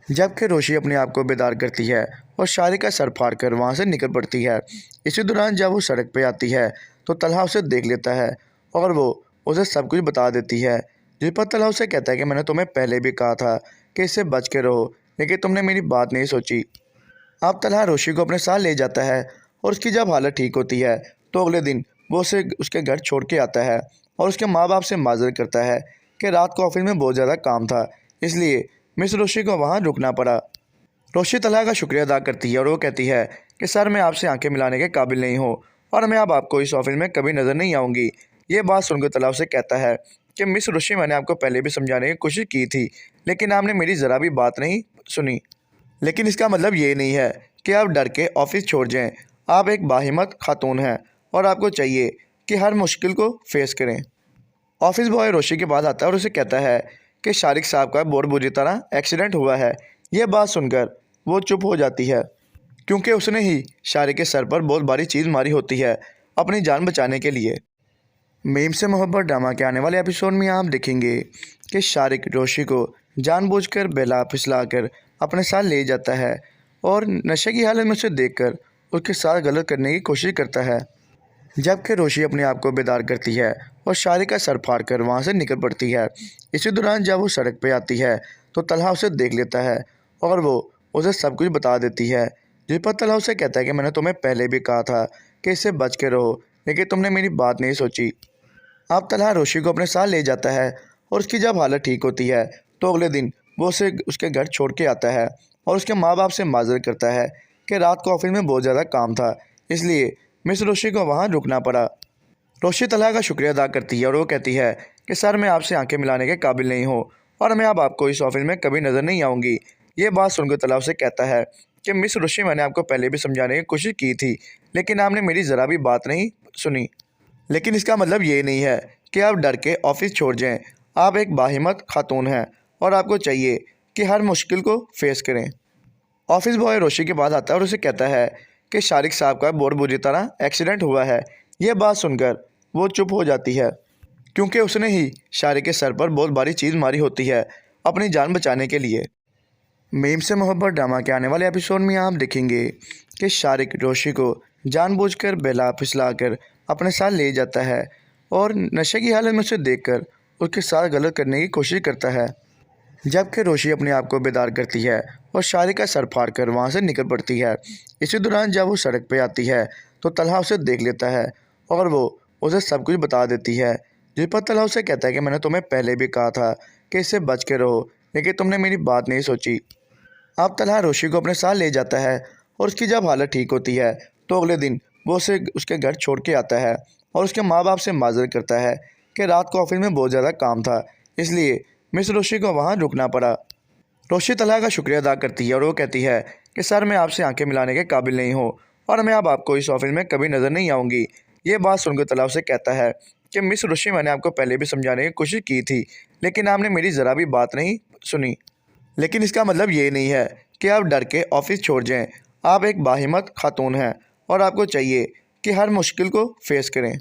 A: जबकि रोशी अपने आप को बेदार करती है और शारिक का सर फाड़ कर वहाँ से निकल पड़ती है। इसी दौरान जब वो सड़क पर आती है तो तलहा उसे देख लेता है और वो उसे सब कुछ बता देती है, जिस पर तलहा उसे कहता है कि मैंने तुम्हें पहले भी कहा था कि इससे बच के रहो, लेकिन तुमने मेरी बात नहीं सोची। अब तलहा रोशी को अपने साथ ले जाता है और उसकी जब हालत ठीक होती है तो अगले दिन वो उसे उसके घर छोड़ के आता है और उसके माँ बाप से माजरत करता है कि रात को ऑफिस में बहुत ज़्यादा काम था, इसलिए मिस रोशी को वहाँ रुकना पड़ा। रोशी तलहा का शुक्रिया अदा करती है और वो कहती है कि सर, मैं आपसे आंखें मिलाने के काबिल नहीं हूँ और मैं अब आपको इस ऑफिस में कभी नज़र नहीं आऊँगी। ये बात सुनकर तलहा उसे कहता है कि मिस रोशी, मैंने आपको पहले भी समझाने की कोशिश की थी, लेकिन आपने मेरी ज़रा भी बात नहीं सुनी। लेकिन इसका मतलब ये नहीं है कि आप डर के ऑफिस छोड़ जाएं। आप एक बाहिम्मत खातून हैं और आपको चाहिए कि हर मुश्किल को फेस करें। ऑफिस बॉय रोशी के पास आता है और उसे कहता है कि शारिक साहब का बहुत बुरी तरह एक्सीडेंट हुआ है। यह बात सुनकर वो चुप हो जाती है, क्योंकि उसने ही शारिक के सर पर बहुत भारी चीज़ मारी होती है अपनी जान बचाने के लिए। मीम से मोहब्बत ड्रामा के आने वाले एपिसोड में आप देखेंगे कि शारिक रोशी को जानबूझकर बहला फिसला कर अपने साथ ले जाता है और नशे की हालत में उसे देखकर उसके साथ गलत करने की कोशिश करता है। जबकि रोशी अपने आप को बेदार करती है और शारिक का सर फाड़ कर वहाँ से निकल पड़ती है। इसी दौरान जब वो सड़क पर आती है तो तलहा उसे देख लेता है और वो उसे सब कुछ बता देती है, जिस पर तलहा उसे कहता है कि मैंने तुम्हें पहले भी कहा था कि इससे बच के रहो, लेकिन तुमने मेरी बात नहीं सोची। अब तलहा रोशी को अपने साथ ले जाता है और उसकी जब हालत ठीक होती है तो अगले दिन वो उसे उसके घर छोड़ के आता है और उसके माँ बाप से माजरत करता है कि रात को ऑफिस में बहुत ज़्यादा काम था, इसलिए मिस रोशी को वहाँ रुकना पड़ा। रोशी तलहा का शुक्रिया अदा करती है और वो कहती है कि सर, मैं आपसे आंखें मिलाने के काबिल नहीं हूँ और मैं अब आपको इस ऑफिस में कभी नज़र नहीं आऊँगी। ये बात सुनकर तलहा उसे कहता है कि मिस रोशी, मैंने आपको पहले भी समझाने की कोशिश की थी, लेकिन आपने मेरी ज़रा भी बात नहीं सुनी। लेकिन इसका मतलब ये नहीं है कि आप डर के ऑफिस छोड़ जाएं। आप एक बाहिम्मत खातून हैं और आपको चाहिए कि हर मुश्किल को फेस करें। ऑफिस बॉय रोशी के पास आता है और उसे कहता है कि शारिक साहब का बहुत बुरी तरह एक्सीडेंट हुआ है। यह बात सुनकर वो चुप हो जाती है, क्योंकि उसने ही शारिक के सर पर बहुत भारी चीज़ मारी होती है अपनी जान बचाने के लिए। मीम से मोहब्बत ड्रामा के आने वाले एपिसोड में आप देखेंगे कि शारिक रोशी को जानबूझकर बहला फिसला कर अपने साथ ले जाता है और नशे की हालत में उसे देखकर उसके साथ गलत करने की कोशिश करता है। जबकि रोशी अपने आप को बेदार करती है और शारिक का सर फाड़ कर वहाँ से निकल पड़ती है। इसी दौरान जब वो सड़क पर आती है तो तलहा उसे देख लेता है और वो उसे सब कुछ बता देती है, जिस पर तलहा उसे कहता है कि मैंने तुम्हें पहले भी कहा था कि इससे बच के रहो, लेकिन तुमने मेरी बात नहीं सोची। अब तलहा रोशी को अपने साथ ले जाता है और उसकी जब हालत ठीक होती है तो अगले दिन वो उसे उसके घर छोड़ के आता है और उसके माँ बाप से माजरत करता है कि रात को ऑफिस में बहुत ज़्यादा काम था, इसलिए मिस रोशी को वहाँ रुकना पड़ा। रोशी तलहा का शुक्रिया अदा करती है और वो कहती है कि सर, मैं आपसे आंखें मिलाने के काबिल नहीं हूँ और मैं अब आपको इस ऑफिस में कभी नज़र नहीं आऊँगी। ये बात सुनकर तलहा उसे कहता है कि मिस रोशी, मैंने आपको पहले भी समझाने की कोशिश की थी, लेकिन आपने मेरी ज़रा भी बात नहीं सुनी। लेकिन इसका मतलब ये नहीं है कि आप डर के ऑफिस छोड़ जाएं। आप एक बाहिम्मत खातून हैं और आपको चाहिए कि हर मुश्किल को फेस करें।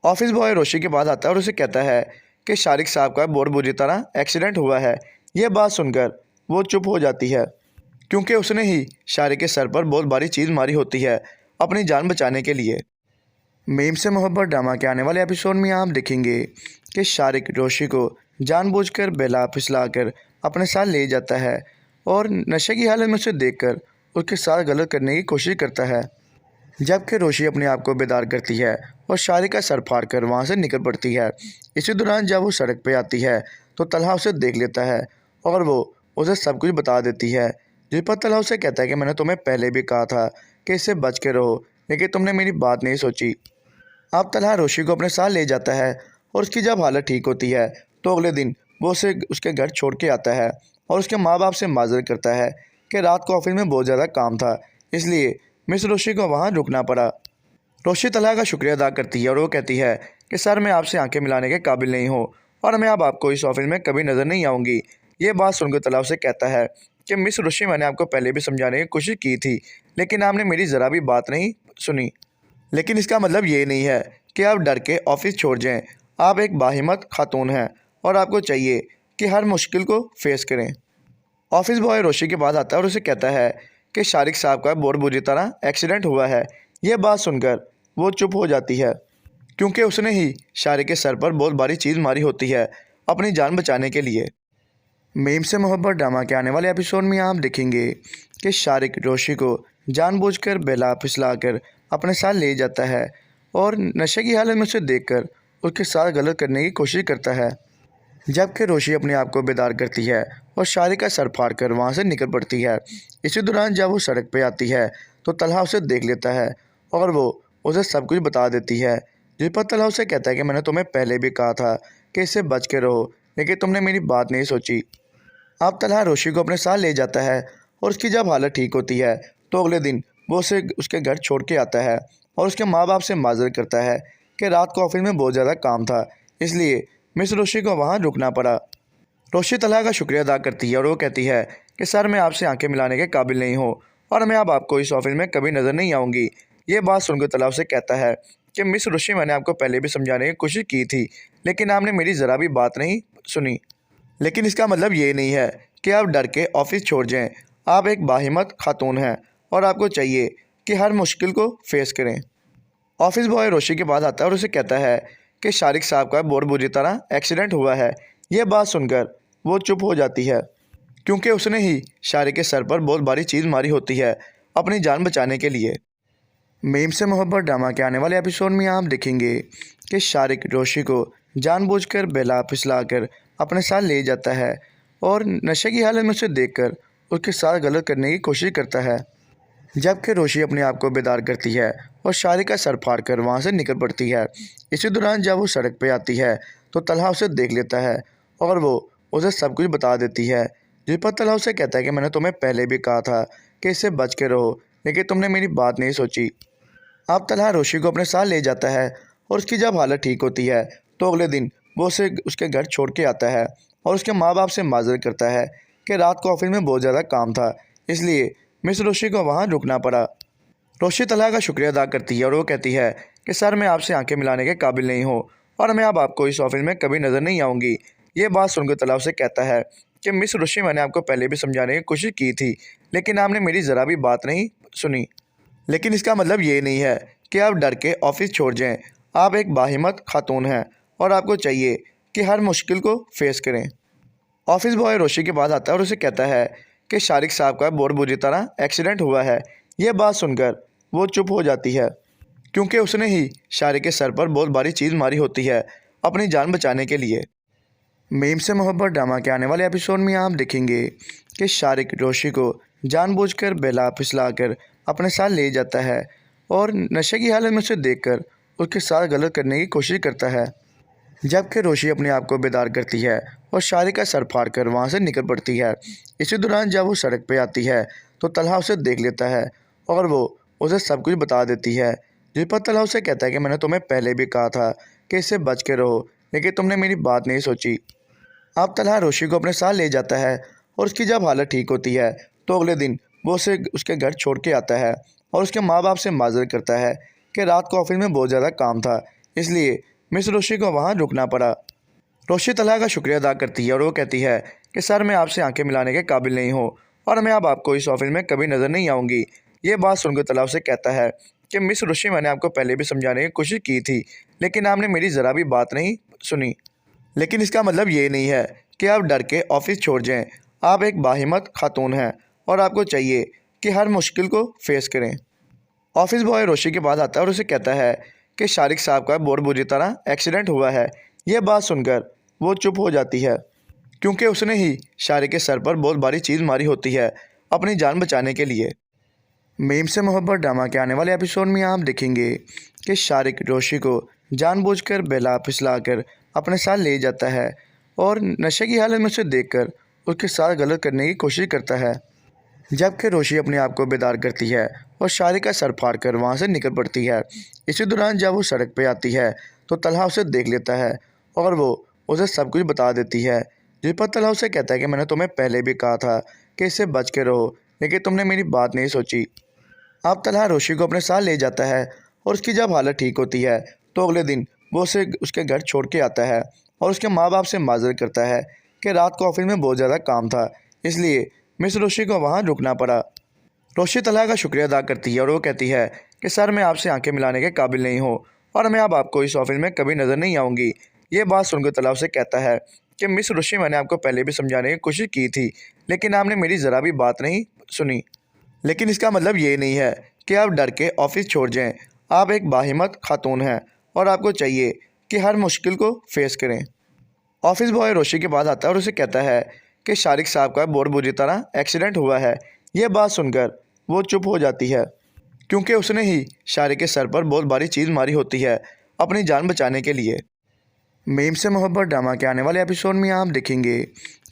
A: ऑफिस बॉय रोशी के पास आता है और उसे कहता है कि शारिक साहब का बहुत बुरी तरह एक्सीडेंट हुआ है। यह बात सुनकर वो चुप हो जाती है, क्योंकि उसने ही शारिक के सर पर बहुत भारी चीज़ मारी होती है अपनी जान बचाने के लिए। मीम से मोहब्बत ड्रामा के आने वाले एपिसोड में आप देखेंगे कि शारिक रोशी को जानबूझकर बहला फिसला कर अपने साथ ले जाता है और नशे की हालत में उसे देखकर उसके साथ गलत करने की कोशिश करता है। जबकि रोशी अपने आप को बेदार करती है और शारिक का सर फाड़ कर वहाँ से निकल पड़ती है। इसी दौरान जब वो सड़क पर आती है तो तलहा उसे देख लेता है और वो उसे सब कुछ बता देती है, जिस पर तलहा उसे कहता है कि मैंने तुम्हें पहले भी कहा था कि इससे बच के रहो, लेकिन तुमने मेरी बात नहीं सोची। अब तलहा रोशी को अपने साथ ले जाता है और उसकी जब हालत ठीक होती है तो अगले दिन वो उसे उसके घर छोड़ के आता है और उसके माँ बाप से माजरत करता है कि रात को ऑफिस में बहुत ज़्यादा काम था, इसलिए मिस रोशी को वहाँ रुकना पड़ा। रोशी तलहा का शुक्रिया अदा करती है और वो कहती है कि सर, मैं आपसे आंखें मिलाने के काबिल नहीं हूँ और मैं अब आपको इस ऑफिस में कभी नज़र नहीं आऊँगी। ये बात सुनकर तलहा उसे कहता है कि मिस रोशी, मैंने आपको पहले भी समझाने की कोशिश की थी, लेकिन आपने मेरी ज़रा भी बात नहीं सुनी। लेकिन इसका मतलब ये नहीं है कि आप डर के ऑफिस छोड़ जाएं। आप एक बाहिम्मत खातून हैं और आपको चाहिए कि हर मुश्किल को फेस करें। ऑफिस बॉय रोशी के पास आता है और उसे कहता है कि शारिक साहब का बहुत बुरी तरह एक्सीडेंट हुआ है। यह बात सुनकर वो चुप हो जाती है, क्योंकि उसने ही शारिक के सर पर बहुत भारी चीज़ मारी होती है अपनी जान बचाने के लिए। मीम से मोहब्बत ड्रामा के आने वाले एपिसोड में आप देखेंगे कि शारिक रोशी को जानबूझकर बहला फिसला कर अपने साथ ले जाता है और नशे की हालत में उसे देखकर उसके साथ गलत करने की कोशिश करता है, जबकि रोशी अपने आप को बेदार करती है और शारिक का सर फाड़ कर वहाँ से निकल पड़ती है। इसी दौरान जब वो सड़क पर आती है तो तलहा उसे देख लेता है और वो उसे सब कुछ बता देती है, जिस पर तलहा उसे कहता है कि मैंने तुम्हें पहले भी कहा था कि इससे बच के रहो, लेकिन तुमने मेरी बात नहीं सोची। अब तलहा रोशी को अपने साथ ले जाता है और उसकी जब हालत ठीक होती है तो अगले दिन वो उसे उसके घर छोड़ के आता है और उसके माँ बाप से माजरत करता है कि रात को ऑफिस में बहुत ज़्यादा काम था, इसलिए मिस रोशी को वहाँ रुकना पड़ा। रोशी तलहा का शुक्रिया अदा करती है और वो कहती है कि सर, मैं आपसे आंखें मिलाने के काबिल नहीं हूँ और मैं अब आपको इस ऑफिस में कभी नज़र नहीं आऊँगी। ये बात सुनकर तलहा उसे कहता है कि मिस रोशी, मैंने आपको पहले भी समझाने की कोशिश की थी, लेकिन आपने मेरी ज़रा भी बात नहीं सुनी। लेकिन इसका मतलब ये नहीं है कि आप डर के ऑफिस छोड़ जाएं। आप एक बाहिम्मत खातून हैं और आपको चाहिए कि हर मुश्किल को फेस करें। ऑफिस बॉय रोशी के पास आता है और उसे कहता है कि शारिक साहब का बहुत बुरी तरह एक्सीडेंट हुआ है। यह बात सुनकर वो चुप हो जाती है, क्योंकि उसने ही शारिक के सर पर बहुत भारी चीज़ मारी होती है अपनी जान बचाने के लिए। मीम से मोहब्बत ड्रामा के आने वाले एपिसोड में आप देखेंगे कि शारिक रोशी को जानबूझकर बहला फिसला कर अपने साथ ले जाता है और नशे की हालत में उसे देखकर उसके साथ गलत करने की कोशिश करता है, जबकि रोशी अपने आप को बेदार करती है और शारिक का सर फाड़ कर वहाँ से निकल पड़ती है। इसी दौरान जब वो सड़क पर आती है तो तलहा उसे देख लेता है और वो उसे सब कुछ बता देती है, जिस पर तलहा उसे कहता है कि मैंने तुम्हें पहले भी कहा था कि इससे बच के रहो, लेकिन तुमने मेरी बात नहीं सोची। अब तलहा रोशी को अपने साथ ले जाता है और उसकी जब हालत ठीक होती है तो अगले दिन वो उसे उसके घर छोड़ के आता है और उसके माँ बाप से माजरत करता है कि रात को ऑफिस में बहुत ज़्यादा काम था, इसलिए मिस रोशी को वहाँ रुकना पड़ा। रोशी तलहा का शुक्रिया अदा करती है और वो कहती है कि सर, मैं आपसे आंखें मिलाने के काबिल नहीं हूँ और मैं अब आपको इस ऑफिस में कभी नज़र नहीं आऊँगी। ये बात सुनकर तलहा उसे कहता है कि मिस रोशी, मैंने आपको पहले भी समझाने की कोशिश की थी, लेकिन आपने मेरी ज़रा भी बात नहीं सुनी। लेकिन इसका मतलब ये नहीं है कि आप डर के ऑफिस छोड़ जाएं। आप एक बाहिम्मत खातून हैं और आपको चाहिए कि हर मुश्किल को फेस करें। ऑफिस बॉय रोशी के पास आता है और उसे कहता है कि शारिक साहब का बहुत बुरी तरह एक्सीडेंट हुआ है। यह बात सुनकर वो चुप हो जाती है, क्योंकि उसने ही शारिक के सर पर बहुत भारी चीज़ मारी होती है अपनी जान बचाने के लिए। मीम से मोहब्बत ड्रामा के आने वाले एपिसोड में आप देखेंगे कि शारिक रोशी को जानबूझकर बहला फिसला कर अपने साथ ले जाता है और नशे की हालत में उसे देखकर उसके साथ गलत करने की कोशिश करता है, जबकि रोशी अपने आप को बेदार करती है और शारिक का सर फाड़ कर वहाँ से निकल पड़ती है। इसी दौरान जब वो सड़क पर आती है तो तलहा उसे देख लेता है और वो उसे सब कुछ बता देती है, जिस पर तलहा उसे कहता है कि मैंने तुम्हें पहले भी कहा था कि इससे बच के रहो, लेकिन तुमने मेरी बात नहीं सोची। अब तलहा रोशी को अपने साथ ले जाता है और उसकी जब हालत ठीक होती है तो अगले दिन वो उसे उसके घर छोड़ के आता है और उसके माँ बाप से माजरत करता है कि रात को ऑफिस में बहुत ज़्यादा काम था, इसलिए मिस रोशी को वहाँ रुकना पड़ा। रोशी तलहा का शुक्रिया अदा करती है और वो कहती है कि सर, मैं आपसे आंखें मिलाने के काबिल नहीं हूँ और मैं अब आपको इस ऑफिस में कभी नज़र नहीं आऊँगी। ये बात सुनकर तलहा उसे कहता है कि मिस रोशी, मैंने आपको पहले भी समझाने की कोशिश की थी, लेकिन आपने मेरी ज़रा भी बात नहीं सुनी। लेकिन इसका मतलब ये नहीं है कि आप डर के ऑफिस छोड़ जाएं। आप एक बाहिम्मत खातून हैं और आपको चाहिए कि हर मुश्किल को फेस करें। ऑफिस बॉय रोशी के पास आता है और उसे कहता है कि शारिक साहब का बहुत बुरी तरह एक्सीडेंट हुआ है। यह बात सुनकर वो चुप हो जाती है, क्योंकि उसने ही शारिक के सर पर बहुत भारी चीज़ मारी होती है अपनी जान बचाने के लिए। मीम से मोहब्बत ड्रामा के आने वाले एपिसोड में आप देखेंगे कि शारिक रोशी को जानबूझकर बेला फिसलाकर अपने साथ ले जाता है और नशे की हालत में उसे देखकर उसके साथ गलत करने की कोशिश करता है। जबकि रोशी अपने आप को बेदार करती है और शारिक का सर फाड़ कर वहाँ से निकल पड़ती है। इसी दौरान जब वो सड़क पर आती है तो तलहा उसे देख लेता है और वो उसे सब कुछ बता देती है, जिस पर तलहा उसे कहता है कि मैंने तुम्हें पहले भी कहा था कि इससे बच के रहो, लेकिन तुमने मेरी बात नहीं सोची। अब तलहा रोशी को अपने साथ ले जाता है और उसकी जब हालत ठीक होती है तो अगले दिन वो उसे उसके घर छोड़ के आता है और उसके माँ बाप से माजरत करता है कि रात को ऑफिस में बहुत ज़्यादा काम था, इसलिए मिस रोशी को वहाँ रुकना पड़ा। रोशी तलहा का शुक्रिया अदा करती है और वो कहती है कि सर मैं आपसे आंखें मिलाने के काबिल नहीं हूँ और मैं अब आपको इस ऑफिस में कभी नज़र नहीं आऊँगी। ये बात सुनकर तलहा उसे कहता है कि मिस रोशी मैंने आपको पहले भी समझाने की कोशिश की थी, लेकिन आपने मेरी ज़रा भी बात नहीं सुनी। लेकिन इसका मतलब ये नहीं है कि आप डर के ऑफिस छोड़ जाएं। आप एक बाहिम्मत खातून हैं और आपको चाहिए कि हर मुश्किल को फेस करें। ऑफिस बॉय रोशी के पास आता है और उसे कहता है कि शारिक साहब का बहुत बुरी तरह एक्सीडेंट हुआ है। यह बात सुनकर वो चुप हो जाती है क्योंकि उसने ही शारिक के सर पर बहुत भारी चीज़ मारी होती है अपनी जान बचाने के लिए। मीम से मोहब्बत ड्रामा के आने वाले एपिसोड में आप देखेंगे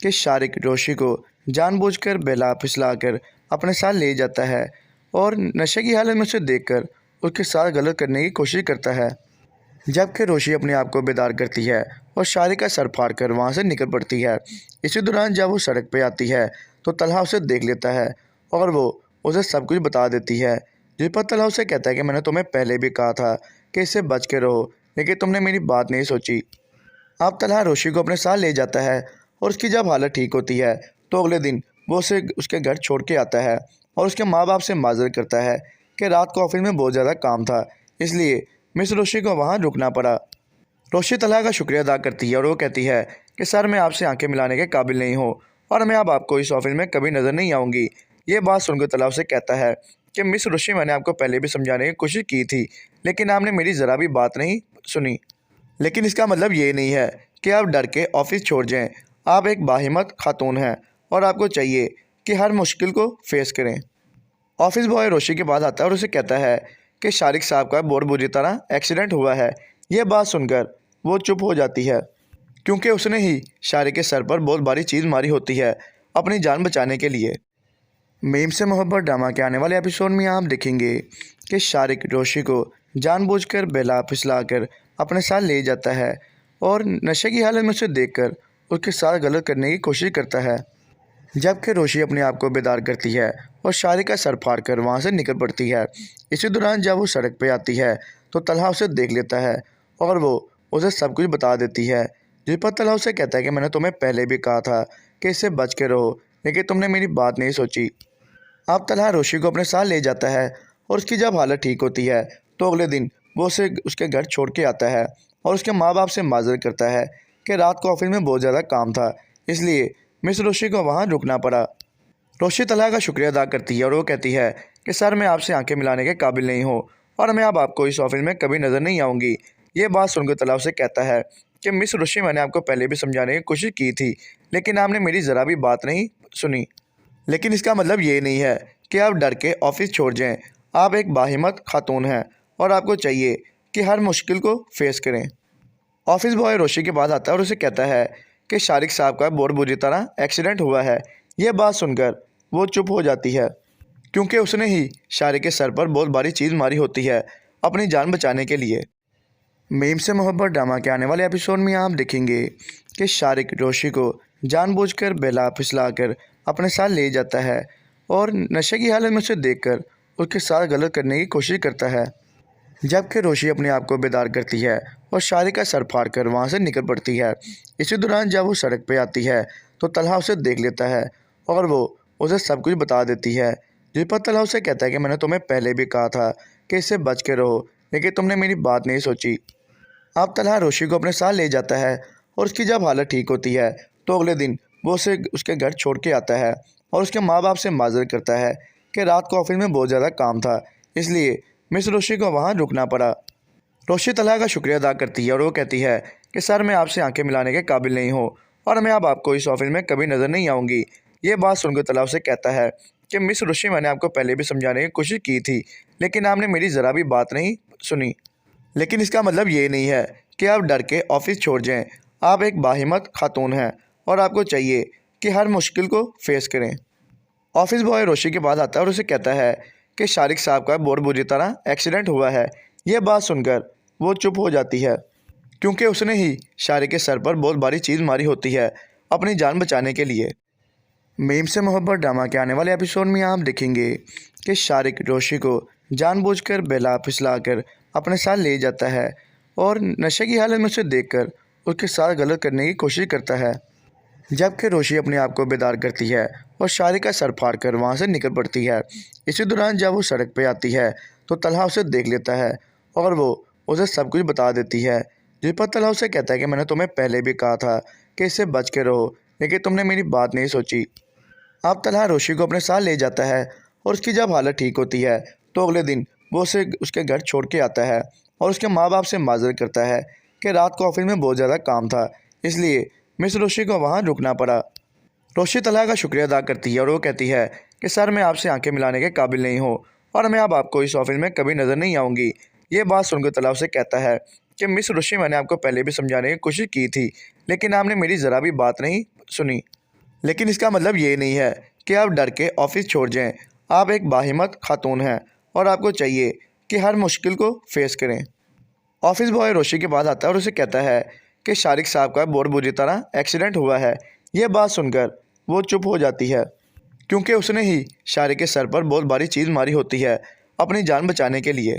A: कि शारिक रोशी को जानबूझकर बेला फिसलाकर अपने साथ ले जाता है और नशे की हालत में उसे देखकर उसके साथ गलत करने की कोशिश करता है। जबकि रोशी अपने आप को बेदार करती है और शारिक का सर फाड़ कर वहाँ से निकल पड़ती है। इसी दौरान जब वो सड़क पर आती है तो तलहा उसे देख लेता है और वो उसे सब कुछ बता देती है, जिस पर तलहा उसे कहता है कि मैंने तुम्हें पहले भी कहा था कि इससे बच के रहो, लेकिन तुमने मेरी बात नहीं सोची। अब तलहा रोशी को अपने साथ ले जाता है और उसकी जब हालत ठीक होती है तो अगले दिन वो उसे उसके घर छोड़ के आता है और उसके माँ बाप से माजरत करता है कि रात को ऑफिस में बहुत ज़्यादा काम था, इसलिए मिस रोशी को वहाँ रुकना पड़ा। रोशी तलहा का शुक्रिया अदा करती है और वो कहती है कि सर मैं आपसे आंखें मिलाने के काबिल नहीं हूँ और मैं अब आपको इस ऑफिस में कभी नज़र नहीं आऊँगी। ये बात सुनकर तलहा उसे कहता है कि मिस रोशी मैंने आपको पहले भी समझाने की कोशिश की थी, लेकिन आपने मेरी ज़रा भी बात नहीं सुनी। लेकिन इसका मतलब ये नहीं है कि आप डर के ऑफिस छोड़ जाएं। आप एक बाहिम्मत खातून हैं और आपको चाहिए कि हर मुश्किल को फेस करें। ऑफिस बॉय रोशी के पास आता है और उसे कहता है कि शारिक साहब का बहुत बुरी तरह एक्सीडेंट हुआ है। यह बात सुनकर वो चुप हो जाती है क्योंकि उसने ही शारिक के सर पर बहुत भारी चीज़ मारी होती है अपनी जान बचाने के लिए। मीम से मोहब्बत ड्रामा के आने वाले एपिसोड में आप देखेंगे कि शारिक रोशी को जानबूझकर बेला फिसलाकर अपने साथ ले जाता है और नशे की हालत में उसे देखकर उसके साथ गलत करने की कोशिश करता है। जबकि रोशी अपने आप को बेदार करती है और शारिक का सर फाड़ कर वहाँ से निकल पड़ती है। इसी दौरान जब वो सड़क पर आती है तो तलहा उसे देख लेता है और वो उसे सब कुछ बता देती है, जिस पर तलहा उसे कहता है कि मैंने तुम्हें पहले भी कहा था कि इससे बच के रहो, लेकिन तुमने मेरी बात नहीं सोची। अब तलहा रोशी को अपने साथ ले जाता है और उसकी जब हालत ठीक होती है तो अगले दिन वो उसे उसके घर छोड़ के आता है और उसके माँ बाप से माजरत करता है कि रात को ऑफिस में बहुत ज़्यादा काम था, इसलिए मिस रोशी को वहाँ रुकना पड़ा। रोशी तलहा का शुक्रिया अदा करती है और वो कहती है कि सर मैं आपसे आंखें मिलाने के काबिल नहीं हूँ और मैं अब आपको इस ऑफिस में कभी नज़र नहीं आऊँगी। ये बात सुनकर तलहा उसे कहता है कि मिस रोशी मैंने आपको पहले भी समझाने की कोशिश की थी, लेकिन आपने मेरी ज़रा भी बात नहीं सुनी। लेकिन इसका मतलब ये नहीं है कि आप डर के ऑफिस छोड़ जाएं। आप एक बाहिम्मत खातून हैं और आपको चाहिए कि हर मुश्किल को फेस करें। ऑफिस बॉय रोशी के पास आता है और उसे कहता है कि शारिक साहब का बहुत बुरी तरह एक्सीडेंट हुआ है। यह बात सुनकर वो चुप हो जाती है क्योंकि उसने ही शारिक के सर पर बहुत भारी चीज़ मारी होती है अपनी जान बचाने के लिए। मीम से मोहब्बत ड्रामा के आने वाले एपिसोड में आप देखेंगे कि शारिक रोशी को जानबूझकर बेला फिसलाकर अपने साथ ले जाता है और नशे की हालत में उसे देखकर उसके साथ गलत करने की कोशिश करता है। जबकि रोशी अपने आप को बेदार करती है और शारिक का सर फाड़ कर वहाँ से निकल पड़ती है। इसी दौरान जब वो सड़क पर आती है तो तलहा उसे देख लेता है और वो उसे सब कुछ बता देती है, जिस पर तलहा उसे कहता है कि मैंने तुम्हें पहले भी कहा था कि इससे बच के रहो, लेकिन तुमने मेरी बात नहीं सोची। अब तलहा रोशी को अपने साथ ले जाता है और उसकी जब हालत ठीक होती है तो अगले दिन वो उसे उसके घर छोड़ के आता है और उसके माँ बाप से माजरत करता है कि रात को ऑफिस में बहुत ज़्यादा काम था, इसलिए मिस रोशी को वहाँ रुकना पड़ा। रोशी तलहा का शुक्रिया अदा करती है और वो कहती है कि सर मैं आपसे आंखें मिलाने के काबिल नहीं हूँ और मैं अब आपको इस ऑफिस में कभी नज़र नहीं आऊँगी। ये बात सुनकर तलहा उसे कहता है कि मिस ऋषि, मैंने आपको पहले भी समझाने की कोशिश की थी, लेकिन आपने मेरी ज़रा भी बात नहीं सुनी। लेकिन इसका मतलब ये नहीं है कि आप डर के ऑफिस छोड़ जाएं। आप एक बाहिम्मत खातून हैं और आपको चाहिए कि हर मुश्किल को फेस करें। ऑफिस बॉय रोशी के पास आता है और उसे कहता है कि शारिक साहब का बहुत बुरी तरह एक्सीडेंट हुआ है। यह बात सुनकर वो चुप हो जाती है, क्योंकि उसने ही शारिक के सर पर बहुत भारी चीज़ मारी होती है अपनी जान बचाने के लिए। मीम से मोहब्बत ड्रामा के आने वाले एपिसोड में आप देखेंगे कि शारिक रोशी को जानबूझकर बहला फिसला कर अपने साथ ले जाता है और नशे की हालत में उसे देखकर उसके साथ गलत करने की कोशिश करता है। जबकि रोशी अपने आप को बेदार करती है और शारिक का सर फाड़ कर वहाँ से निकल पड़ती है। इसी दौरान जब वो सड़क पर आती है तो तलहा उसे देख लेता है और वो उसे सब कुछ बता देती है, जिस पर तलहा उसे कहता है कि मैंने तुम्हें पहले भी कहा था कि इससे बच के रहो, लेकिन तुमने मेरी बात नहीं सोची। अब तलहा रोशी को अपने साथ ले जाता है और उसकी जब हालत ठीक होती है तो अगले दिन वो उसे उसके घर छोड़ के आता है और उसके माँ बाप से माजरत करता है कि रात को ऑफिस में बहुत ज़्यादा काम था, इसलिए मिस रोशी को वहाँ रुकना पड़ा। रोशी तलहा का शुक्रिया अदा करती है और वो कहती है कि सर, मैं आपसे आंखें मिलाने के काबिल नहीं हूँ और मैं अब आपको इस ऑफिस में कभी नज़र नहीं आऊँगी। ये बात सुनकर तलहा उसे कहता है कि मिस रोशी, मैंने आपको पहले भी समझाने की कोशिश की थी, लेकिन आपने मेरी ज़रा भी बात नहीं सुनी। लेकिन इसका मतलब ये नहीं है कि आप डर के ऑफिस छोड़ जाएं। आप एक बाहिम्मत खातून हैं और आपको चाहिए कि हर मुश्किल को फेस करें। ऑफिस बॉय रोशी के पास आता है और उसे कहता है कि शारिक साहब का बहुत बुरी तरह एक्सीडेंट हुआ है। यह बात सुनकर वो चुप हो जाती है, क्योंकि उसने ही शारिक के सर पर बहुत भारी चीज़ मारी होती है अपनी जान बचाने के लिए।